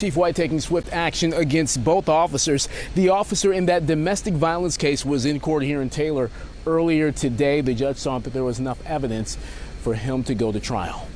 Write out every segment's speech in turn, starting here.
Chief White taking swift action against both officers. The officer in that domestic violence case was in court here in Taylor earlier today. The judge saw that there was enough evidence for him to go to trial.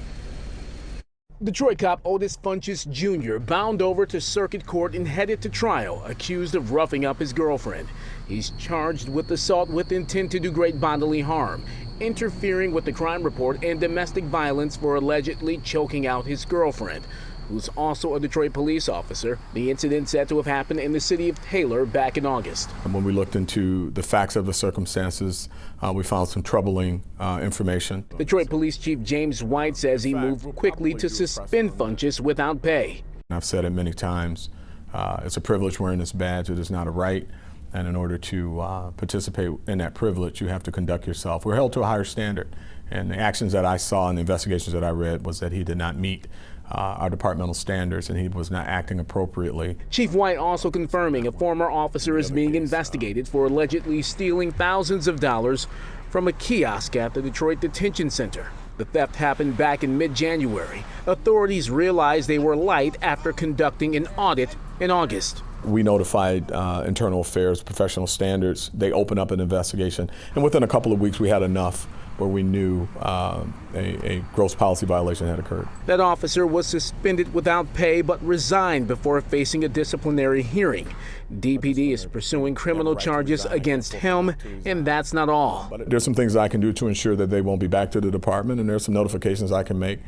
Detroit cop Otis Funches Jr. bound over to circuit court and headed to trial, accused of roughing up his girlfriend. He's charged with assault with intent to do great bodily harm, interfering with the crime report, and domestic violence for allegedly choking out his girlfriend, who's also a Detroit police officer. The incident said to have happened in the city of Taylor back in August. When we looked into the facts of the circumstances, we found some troubling information. Detroit Police Chief James White says he moved quickly to suspend Funches without pay. I've said it many times, it's a privilege wearing this badge. It is not a right. And in order to participate in that privilege, you have to conduct yourself. We're held to a higher standard. And the actions that I saw in the investigations that I read was that he did not meet our departmental standards, and he was not acting appropriately. Chief White also confirming a former officer is being investigated for allegedly stealing thousands of dollars from a kiosk at the Detroit Detention Center. The theft happened back in mid-January. Authorities realized they were light after conducting an audit in August. We notified Internal Affairs, Professional Standards. They opened up an investigation, and within a couple of weeks we had enough where we knew a gross policy violation had occurred. That officer was suspended without pay but resigned before facing a disciplinary hearing. DPD is pursuing criminal charges against him, and that's not all. But there's some things I can do to ensure that they won't be back to the department, and there's some notifications I can make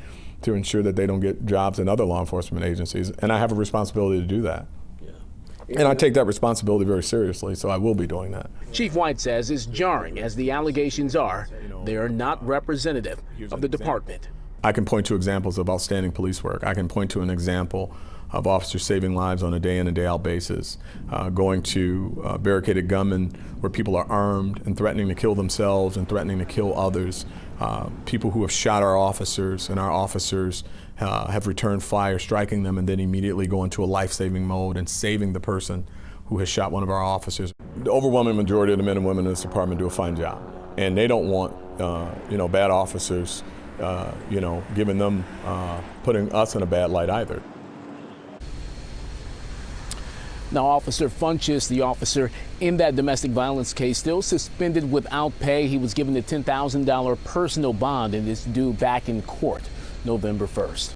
to ensure that they don't get jobs in other law enforcement agencies, and I have a responsibility to do that. And I take that responsibility very seriously, so I will be doing that. Chief White says, as jarring as the allegations are, they are not representative of the department. I can point to examples of outstanding police work. I can point to an example of officers saving lives on a day-in and day-out basis, going to barricaded gunmen where people are armed and threatening to kill themselves and threatening to kill others, people who have shot our officers, and our officers have returned fire, striking them, and then immediately go into a life-saving mode and saving the person who has shot one of our officers. The overwhelming majority of the men and women in this department do a fine job, and they don't want bad officers giving them, putting us in a bad light either. Now, Officer Funches, the officer in that domestic violence case, still suspended without pay. He was given a $10,000 personal bond and is due back in court November 1st.